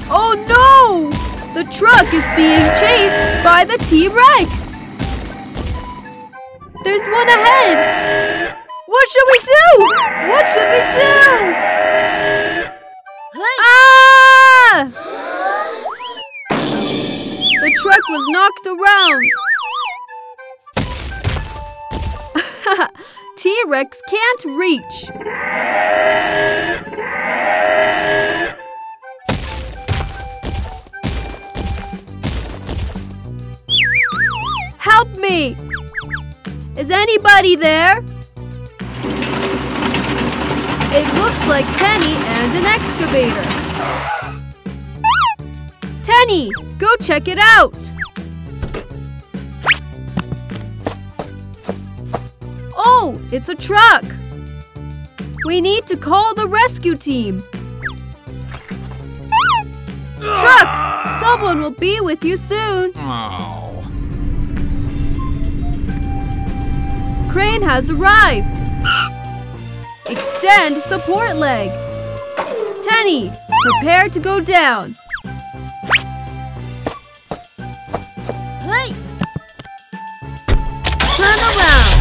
Oh no! The truck is being chased by the T-Rex! There's one ahead! What should we do? What should we do? Ah! The truck was knocked around. T-Rex can't reach. Help me! Is anybody there? It looks like Tenny and an excavator. Tenny, go check it out! Oh, it's a truck! We need to call the rescue team. Truck, someone will be with you soon. Oh. Crane has arrived. Extend support leg. Tenny, prepare to go down. Hey! Turn around.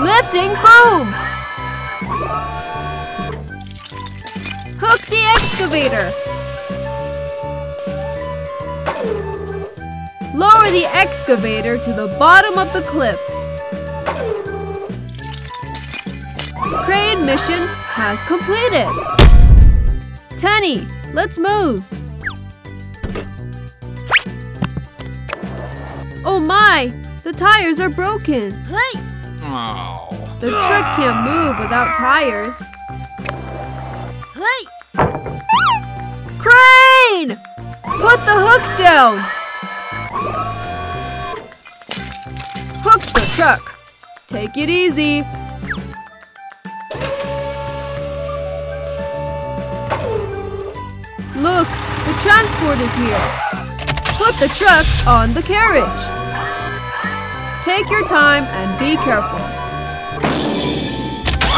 Lifting boom. Hook the excavator. Lower the excavator to the bottom of the cliff. Crane mission has completed. Tenny, let's move. Oh my, the tires are broken. Hey! Oh. The truck can't move without tires. Hey! Crane! Put the hook down. Hook the truck. Take it easy. Look, the transport is here. Put the truck on the carriage. Take your time and be careful.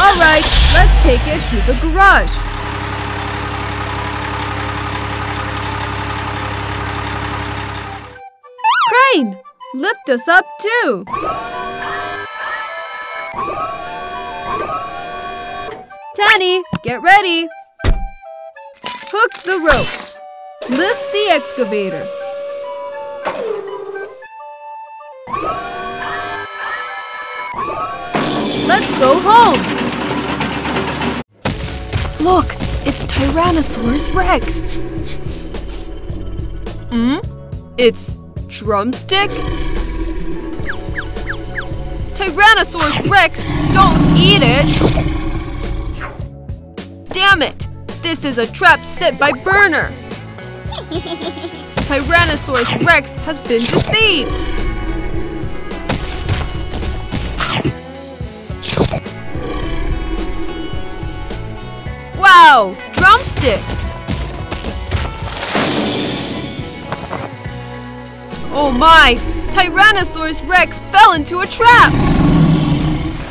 All right, let's take it to the garage. Crane, lift us up too. Tenny, get ready. Hook the rope. Lift the excavator. Let's go home. Look, it's Tyrannosaurus Rex. It's drumstick? Tyrannosaurus Rex, don't eat it! Damn it! This is a trap set by Burner! Tyrannosaurus Rex has been deceived! Wow! Drumstick! Oh my! Tyrannosaurus Rex fell into a trap!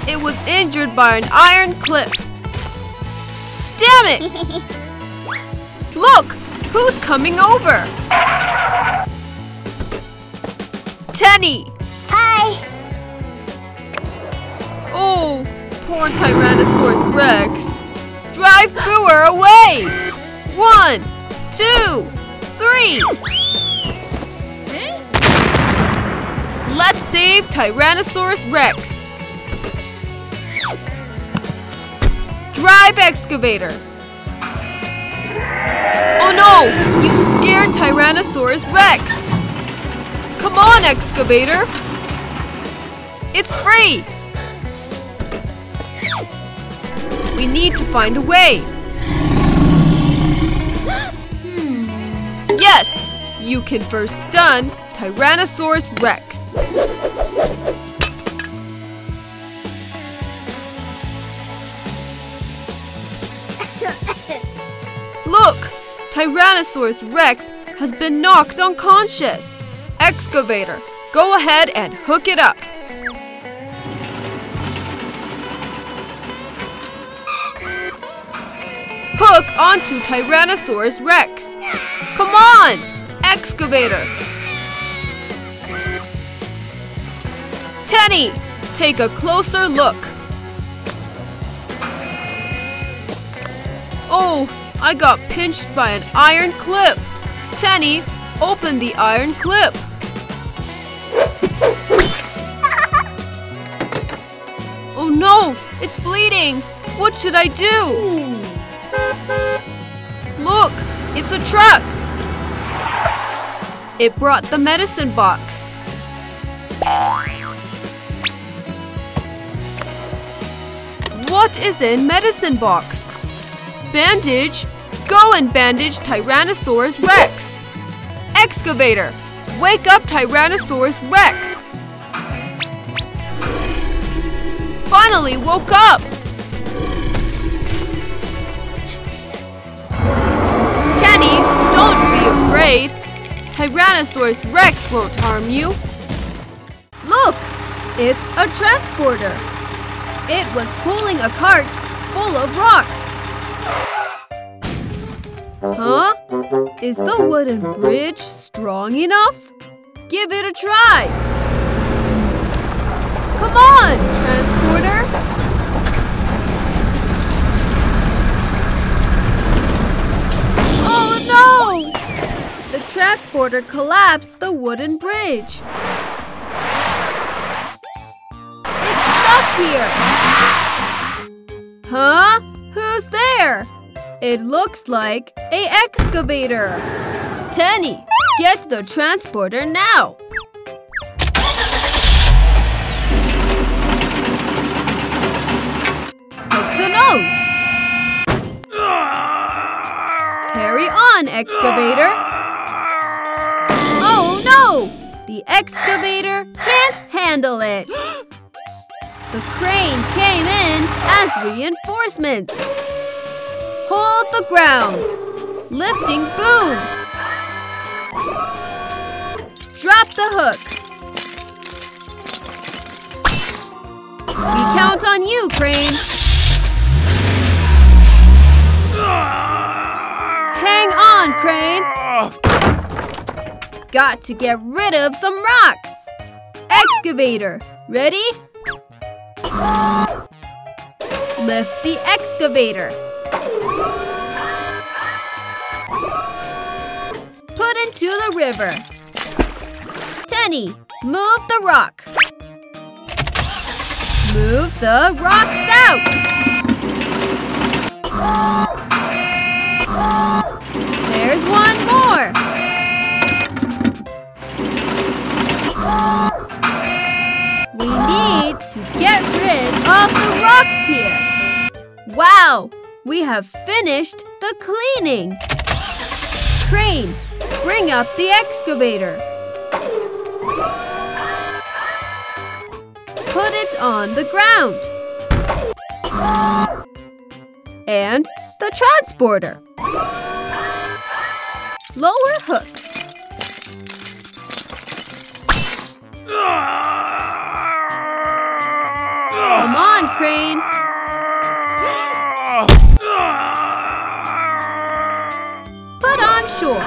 It was injured by an iron clip. Damn it! Look! Who's coming over? Tenny! Hi! Oh, poor Tyrannosaurus Rex. Drive Booer away! 1, 2, 3! Let's save Tyrannosaurus Rex. Drive excavator. Oh no! You scared Tyrannosaurus Rex! Come on, excavator! It's free! We need to find a way. Yes! You can first stun Tyrannosaurus Rex. Look! Tyrannosaurus Rex has been knocked unconscious. Excavator, go ahead and hook it up. Hook onto Tyrannosaurus Rex. Come on, excavator. Tenny, take a closer look. Oh, I got pinched by an iron clip. Tenny, open the iron clip. Oh no, it's bleeding. What should I do? Look, it's a truck. It brought the medicine box. What is in medicine box? Bandage? Go and bandage Tyrannosaurus Rex. Excavator, wake up Tyrannosaurus Rex. Finally woke up. Tenny, don't be afraid. Tyrannosaurus Rex won't harm you. Look, it's a transporter. It was pulling a cart full of rocks. Huh? Is the wooden bridge strong enough? Give it a try. Come on, transporter. Oh no! The transporter collapsed the wooden bridge. It's stuck here. Huh? Who's there? It looks like an excavator. Tenny, get the transporter now. Hook the nose. Carry on, excavator. Oh no! The excavator can't handle it. The crane came in as reinforcements. Hold the ground. Lifting boom. Drop the hook. We count on you, crane. Hang on, crane. Got to get rid of some rocks. Excavator, ready? Lift the excavator. Put into the river. Tenny, move the rock. Move the rocks out. There's one more. We need to get rid of the rocks here. Wow, we have finished the cleaning. Crane, bring up the excavator. Put it on the ground. And the transporter. Lower hook. Come on, crane. Put on shore.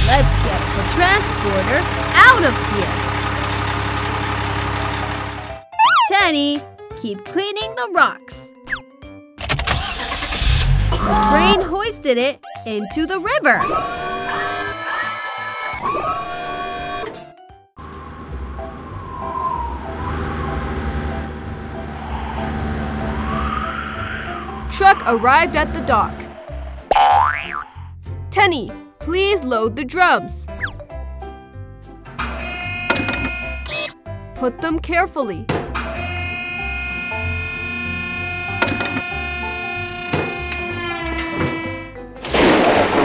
Let's get the transporter out of here. Tenny, keep cleaning the rocks. The crane hoisted it into the river. Truck arrived at the dock. Tenny, please load the drums. Put them carefully.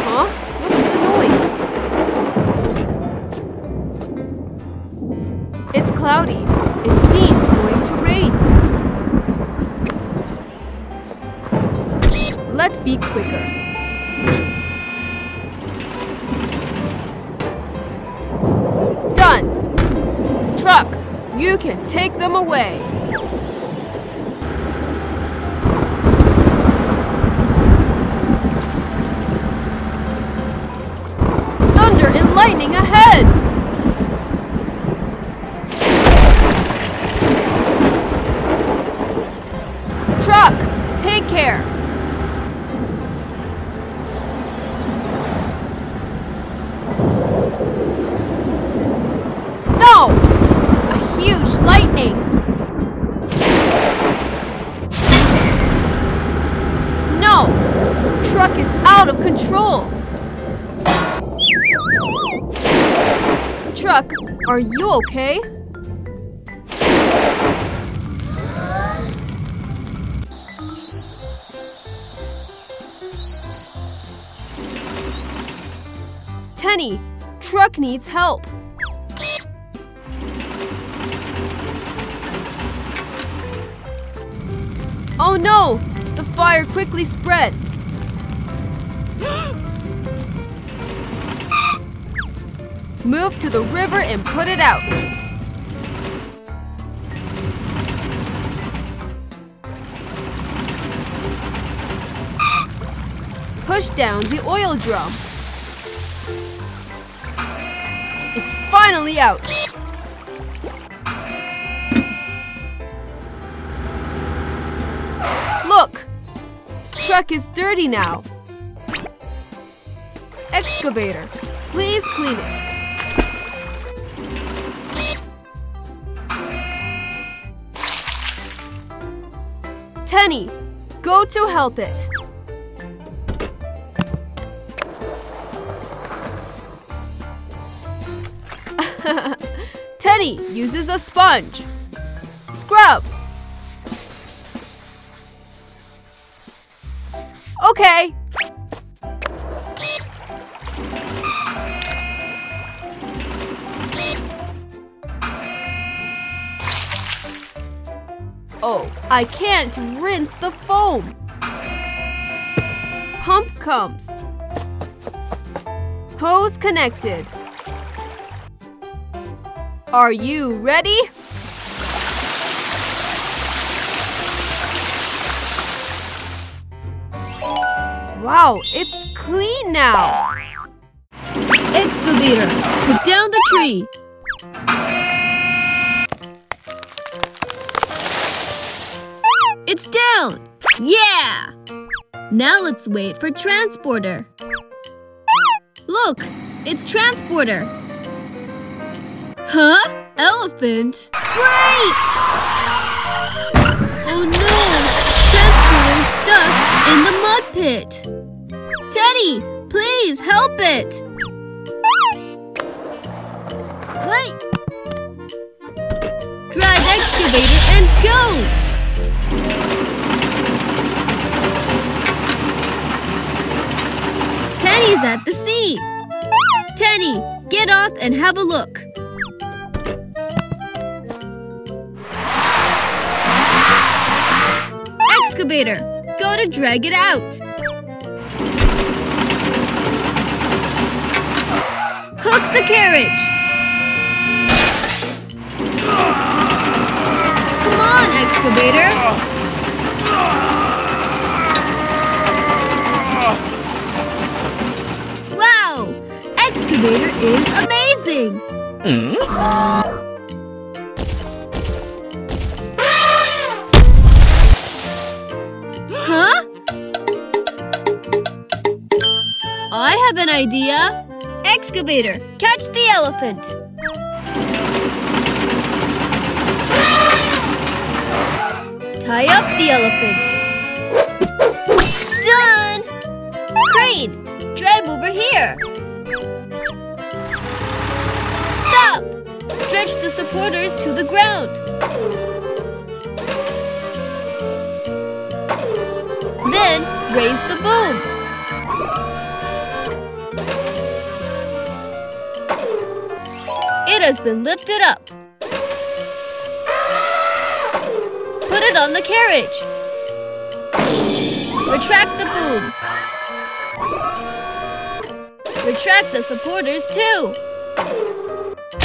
Huh? What's the noise? It's cloudy. It seems going to rain. Let's be quicker. Done! Truck, you can take them away. happening ahead? Truck, take care. No! A huge lightning. No! Truck is out of control. Truck, are you okay? Tenny, truck needs help. Oh no! The fire quickly spread. Move to the river and put it out. Push down the oil drum. It's finally out. Look! Truck is dirty now. Excavator, please clean it. Tenny, go to help it. Tenny uses a sponge. Scrub. Okay. Oh, I can't rinse the foam. Pump comes. Hose connected. Are you ready? Wow, it's clean now. Excavator, put down the tree. It's down! Yeah! Now let's wait for transporter. Look, it's transporter. Huh? Elephant? Great! Oh no! Transporter is stuck in the mud pit. Teddy, please help it. Hey! Drive excavator and go! Teddy's at the sea. Teddy, get off and have a look. Excavator, go to drag it out. Hook the carriage. Come on, excavator. Wow! Excavator is amazing! Huh? I have an idea! Excavator, catch the elephant! Tie up the elephant. Done! Crane, drive over here. Stop! Stretch the supporters to the ground. Then raise the boom. It has been lifted up. Put it on the carriage. Retract the boom. Retract the supporters too.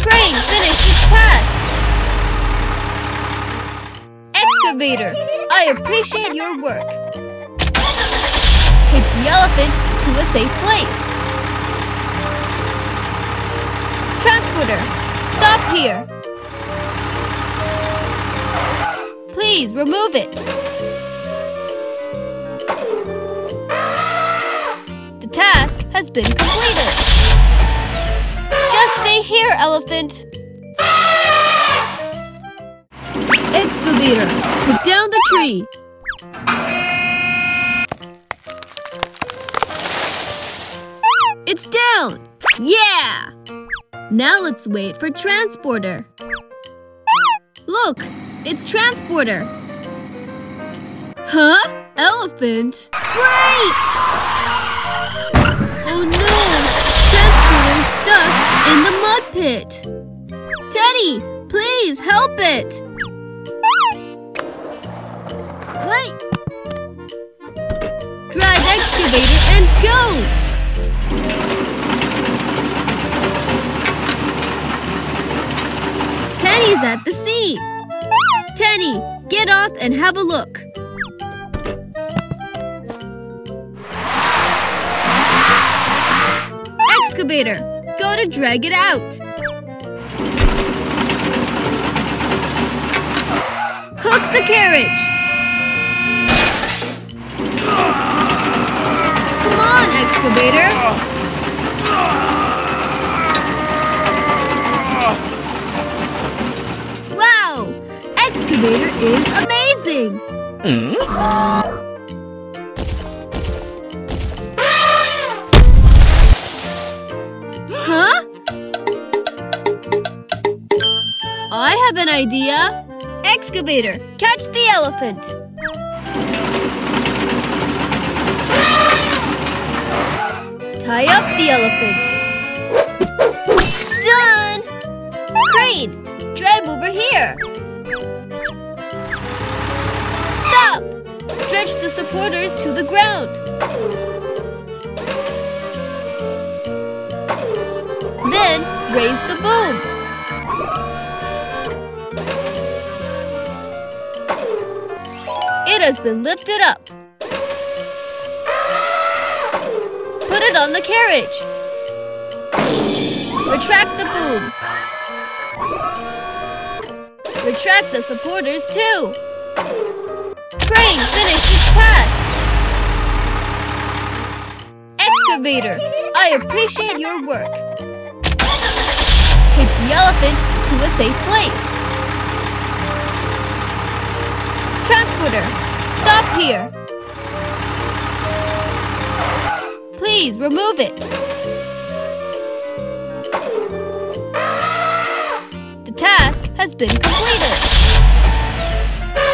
Crane, finish its task. Excavator, I appreciate your work. Take the elephant to a safe place. Transporter, stop here. Please remove it. The task has been completed. Just stay here, elephant. Excavator, put down the tree. It's down! Yeah! Now let's wait for Transporter. Look, it's Transporter. Huh? Elephant? Great! Oh no! Transporter's stuck in the mud pit. Teddy, please help it! Wait! Drive excavator and go! Teddy's at the seat. Teddy, get off and have a look. Excavator, go to drag it out. Hook the carriage. Come on, excavator. Wow! Excavator is amazing! Huh? I have an idea! Excavator, catch the elephant! Tie up the elephant. Done! Crane, drive over here. Stop! Stretch the supporters to the ground. Then raise the boom. It has been lifted up. Put it on the carriage. Retract the boom. Retract the supporters too. Crane finished its task. Excavator, I appreciate your work. Take the elephant to a safe place. Transporter, stop here. Please remove it. The task has been completed.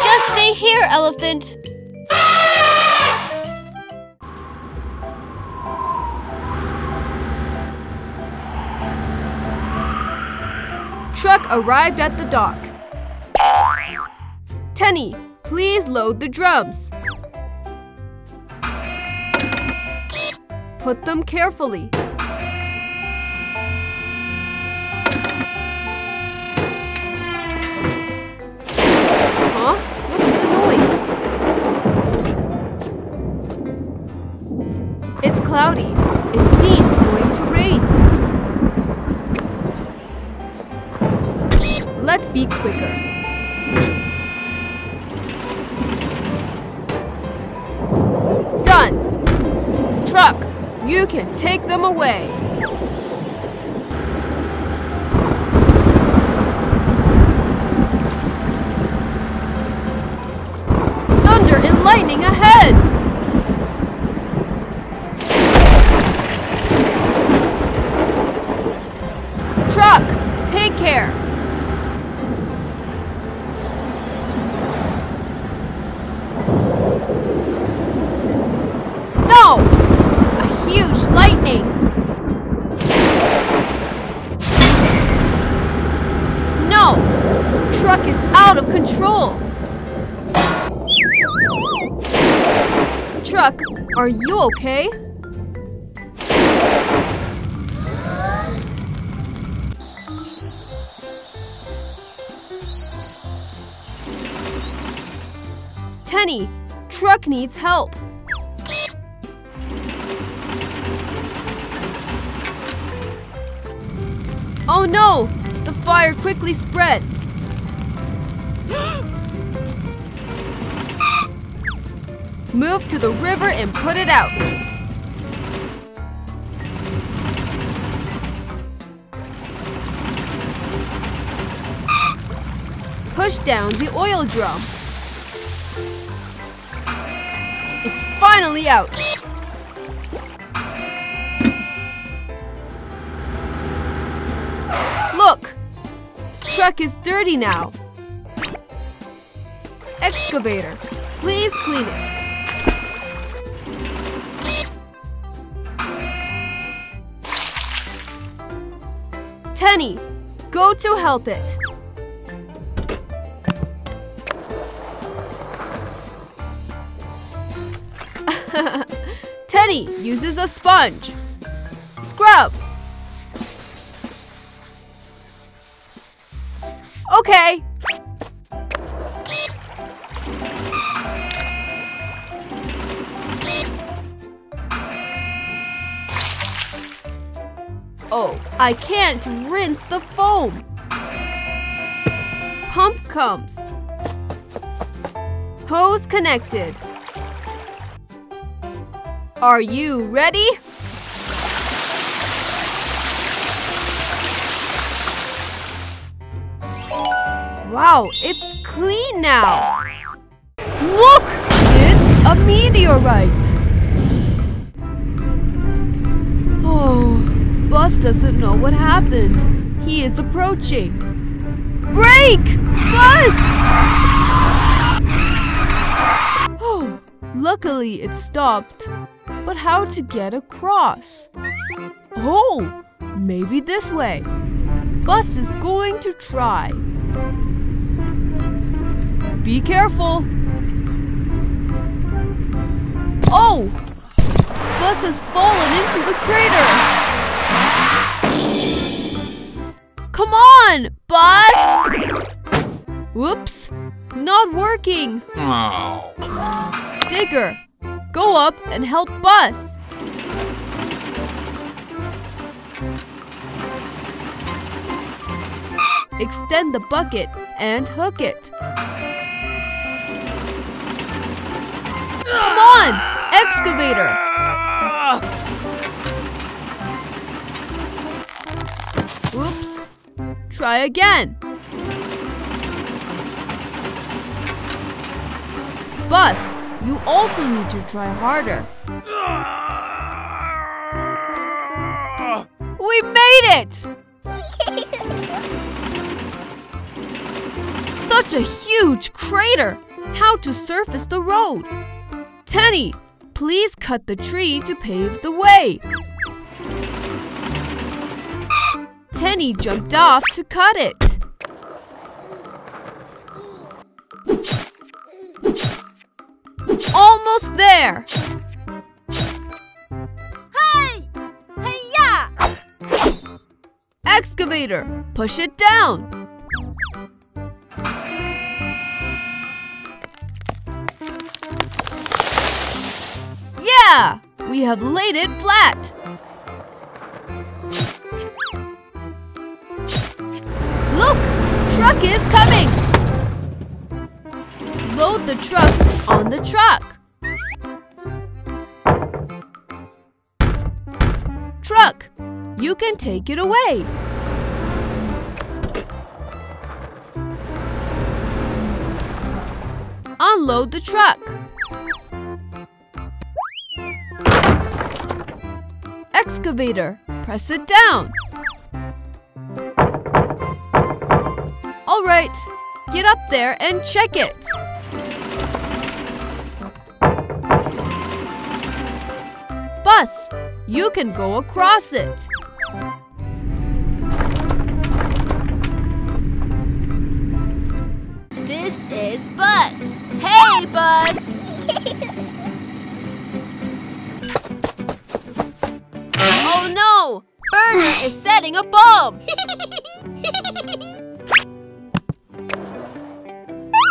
Just stay here, elephant. Truck arrived at the dock. Tenny, please load the drums. Put them carefully. Huh? What's the noise? It's cloudy. It seems going to rain. Let's be quicker. Done! Truck, you can take them away. Thunder and lightning ahead! Truck, take care. No! A huge lightning! No! Truck is out of control! Truck, are you okay? Tenny, truck needs help. Oh no! The fire quickly spread. Move to the river and put it out. Push down the oil drum. It's finally out. Look! Truck is dirty now. Excavator, please clean it. Tenny, go to help it. Tenny uses a sponge. Scrub. Okay. Oh, I can't rinse the foam. Pump comes. Hose connected. Are you ready? Wow, it's clean now. Look! It's a meteorite. Oh, Bus doesn't know what happened. He is approaching. Brake! Bus! Oh, luckily it stopped. But how to get across? Oh, maybe this way. Bus is going to try. Be careful. Oh! Bus has fallen into the crater. Come on, Bus! Whoops, not working. Oh. Digger, go up and help Bus. Extend the bucket and hook it. Come on, excavator! Oops, try again. Bus, you also need to try harder. We made it! Such a huge crater! How to surface the road? Tenny, please cut the tree to pave the way. Tenny jumped off to cut it. Almost there! Hey! Hey-ya! Excavator, push it down. Yeah! We have laid it flat. Look! Truck is coming! Load the truck on the truck. Truck, you can take it away. Unload the truck. Excavator, press it down. All right, get up there and check it. Bus, you can go across it. This is Bus. Hey, Bus! Oh no! Burner is setting a bomb!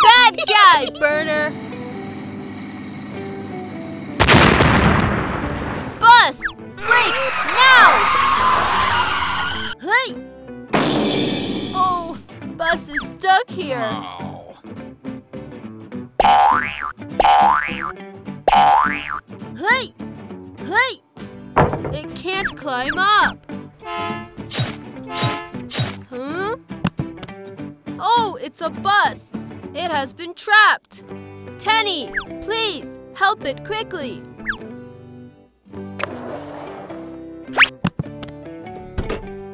Bad guy, Burner! Bus! Brake! Now! Hey! bus is stuck here. Ow. Hey! Hey! It can't climb up. Huh? Oh, it's a bus. It has been trapped. Tenny, please, help it quickly.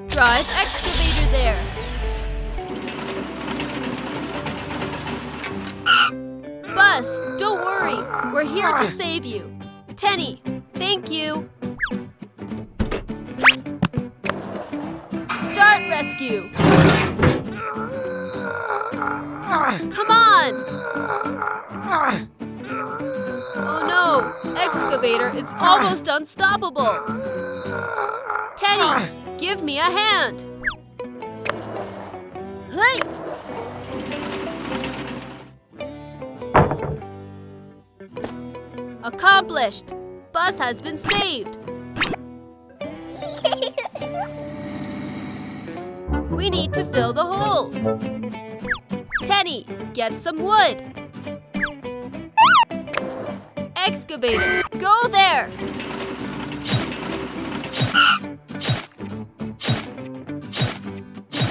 Drive excavator there. Bus, don't worry. We're here to save you. Tenny, thank you. Start rescue. Come on. Oh no, excavator is almost unstoppable. Tenny, give me a hand. Hey! Accomplished. Bus has been saved. We need to fill the hole. Tenny, get some wood. Excavator, go there.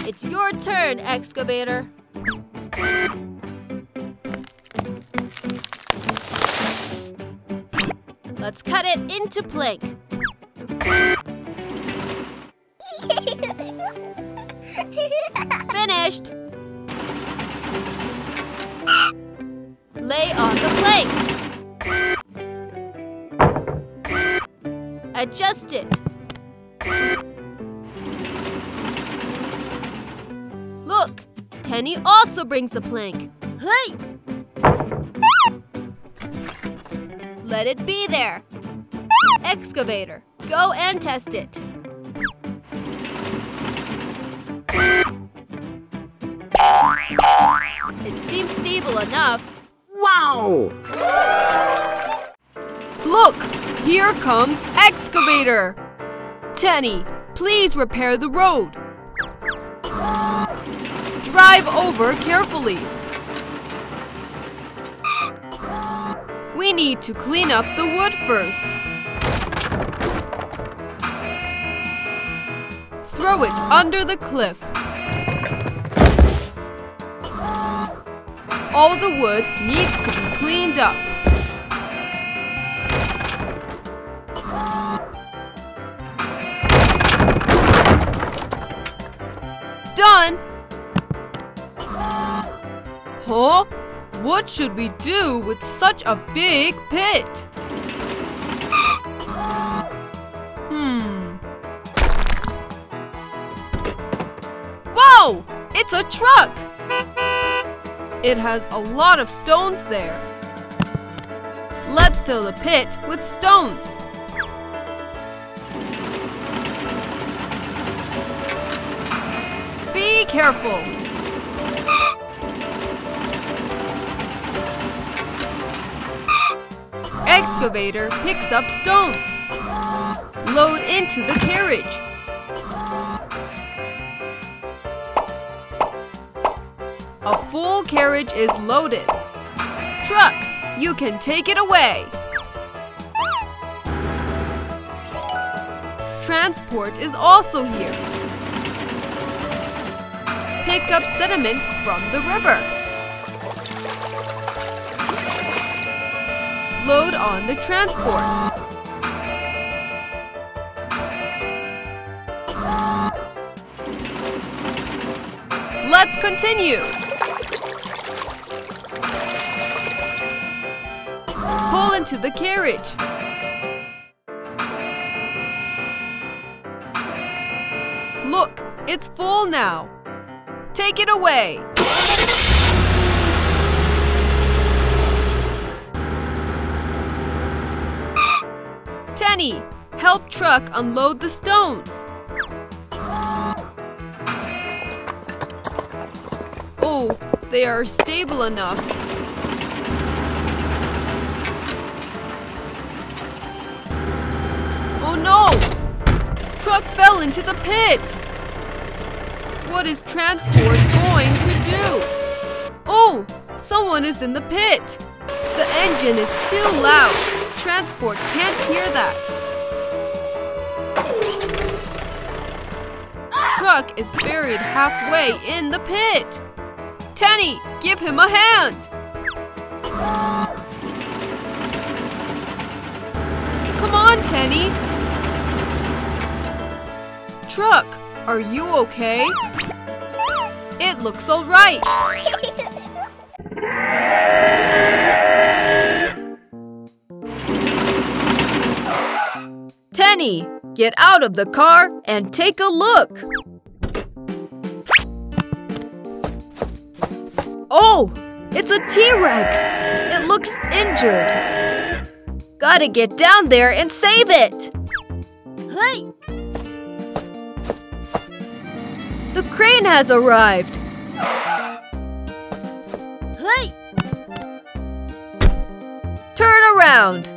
It's your turn, excavator. Let's cut it into plank. Finished. Lay on the plank. Adjust it. Look, Tenny also brings a plank. Hey! Let it be there. Excavator, go and test it. It seems stable enough. Wow! Look! Here comes excavator! Tenny, please repair the road. Drive over carefully. We need to clean up the wood first. Throw it under the cliff. All the wood needs to be cleaned up. Done! Huh? What should we do with such a big pit? Whoa! It's a truck! It has a lot of stones there. Let's fill the pit with stones. Be careful! Excavator picks up stones. Load into the carriage. A full carriage is loaded. Truck, you can take it away. Transport is also here. Pick up sediment from the river. Load on the transport. Let's continue. Pull into the carriage. Look, it's full now. Take it away. Tenny, help truck unload the stones. Oh, they are stable enough. Oh no! Truck fell into the pit. What is transport going to do? Oh, someone is in the pit. The engine is too loud. Transport can't hear that. Truck is buried halfway in the pit. Tenny, give him a hand. Come on, Tenny. Truck, are you okay? It looks all right. Tenny, get out of the car and take a look. Oh, it's a T-Rex. It looks injured. Gotta get down there and save it. Hey! The crane has arrived. Hey! Turn around.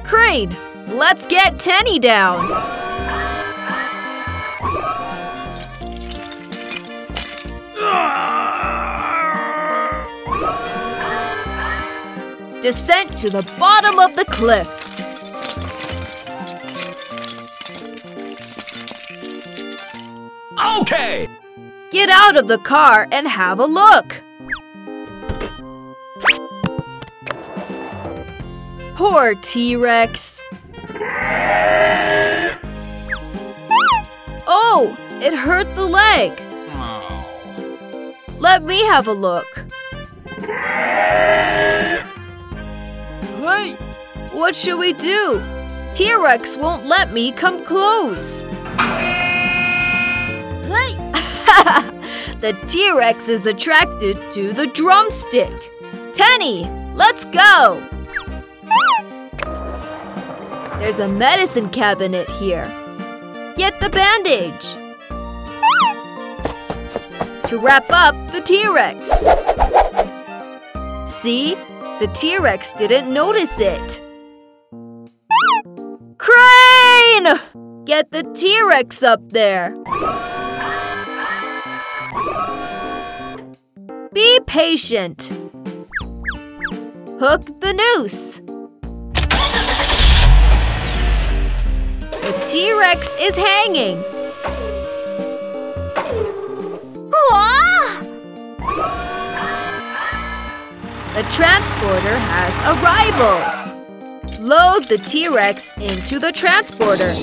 Crane, let's get Tenny down. Descent to the bottom of the cliff. Okay! Get out of the car and have a look. Poor T-Rex. Oh, it hurt the leg. Oh. Let me have a look. Hey! What should we do? T-Rex won't let me come close. Hey! The T-Rex is attracted to the drumstick. Tenny, let's go! There's a medicine cabinet here. Get the bandage. To wrap up the T-Rex. See? The T-Rex didn't notice it. Crane! Get the T-Rex up there. Be patient. Hook the noose. The T-Rex is hanging. The transporter has arrival. Load the T-Rex into the transporter.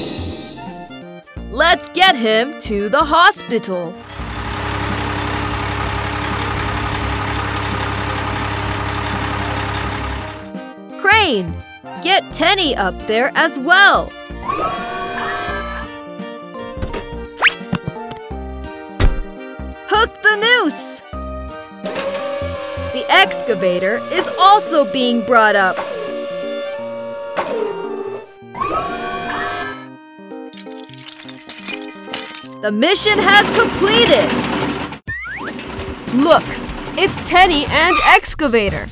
Let's get him to the hospital. Crane, get Tenny up there as well. Hook the noose. The excavator is also being brought up. The mission has completed. Look, it's Tenny and excavator.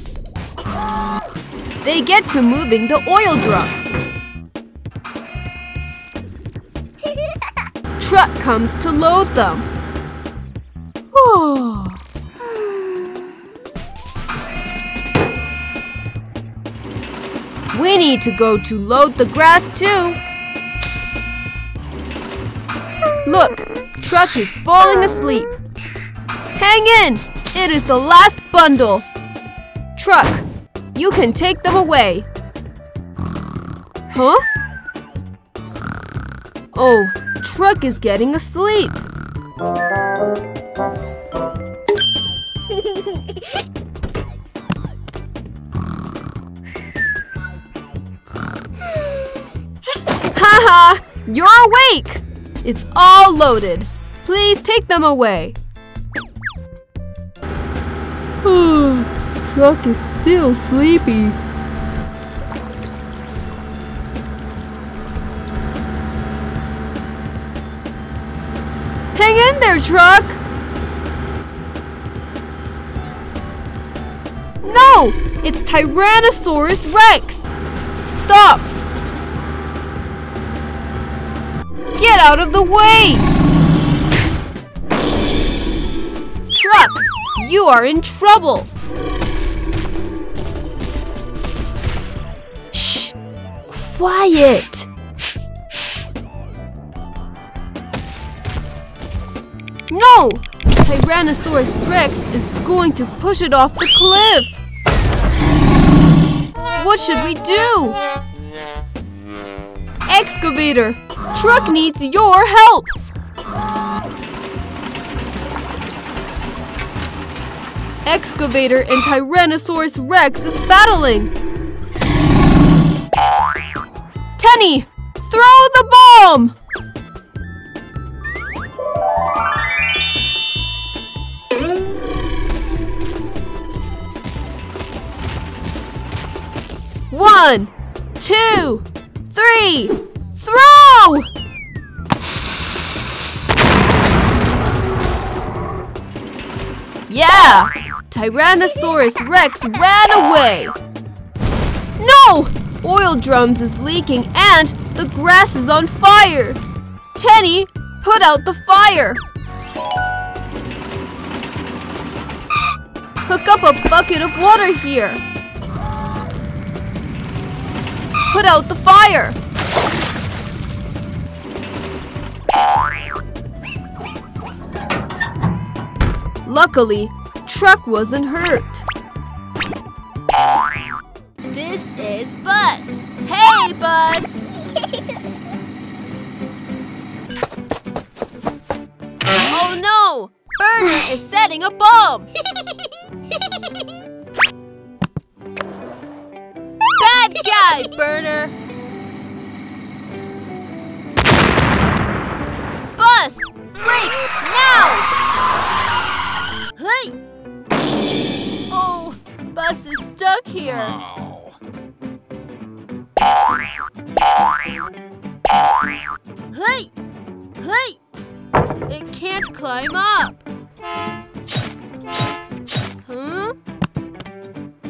They get to moving the oil drum. Truck comes to load them. Oh. We need to go to load the grass too. Look, truck is falling asleep. Hang in! It is the last bundle. Truck, you can take them away. Huh? Oh, truck is getting asleep. Haha! You're awake! It's all loaded. Please take them away. Truck is still sleepy. Hang in there, truck! No! It's Tyrannosaurus Rex! Stop! Get out of the way! Truck, you are in trouble! Shh! Quiet! No! Tyrannosaurus Rex is going to push it off the cliff! What should we do? Excavator! Truck needs your help! Excavator and Tyrannosaurus Rex is battling! Tenny! Throw the bomb! One, two, three, throw! Yeah! Tyrannosaurus Rex ran away! No! Oil drums is leaking and the grass is on fire! Tenny, put out the fire! Hook up a bucket of water here! Put out the fire! Luckily, Truck wasn't hurt. This is Bus. Hey, Bus! Oh no! Burner is setting a bomb! Bad guy, Burner! Bus! Break! Now! Hey! Oh, Bus is stuck here. Ow. Hey! Hey! It can't climb up. Huh?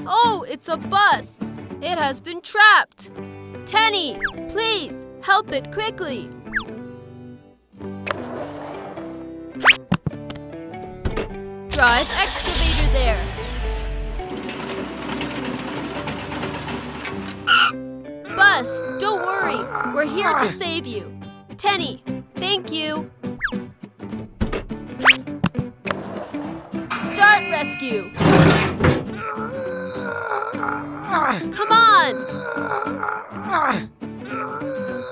Oh, it's a bus. It has been trapped. Tenny, please, help it quickly. Drive excavator there. Bus, don't worry. We're here to save you. Tenny, thank you. Start rescue. Come on.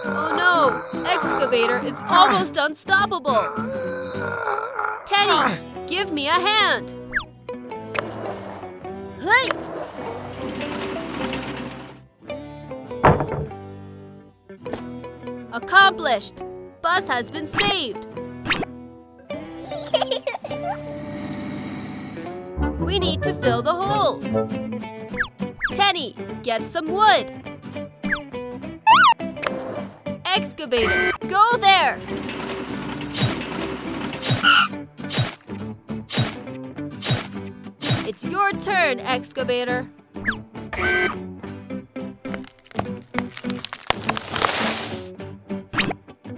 Oh no, excavator is almost unstoppable. Tenny, give me a hand. Hey! Accomplished. Bus has been saved. We need to fill the hole. Tenny, get some wood. Excavator, go there. It's your turn, excavator.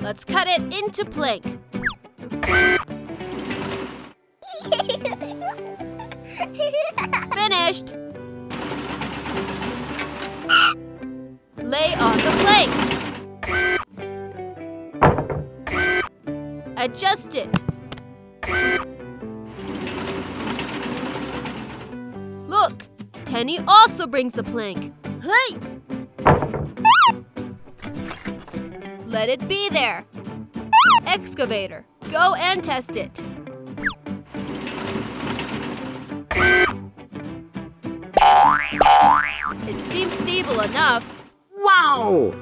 Let's cut it into plank. Finished. Lay on the plank. Adjust it. Look, Tenny also brings a plank. Hey! Let it be there. Excavator, go and test it. It seems stable enough. Wow!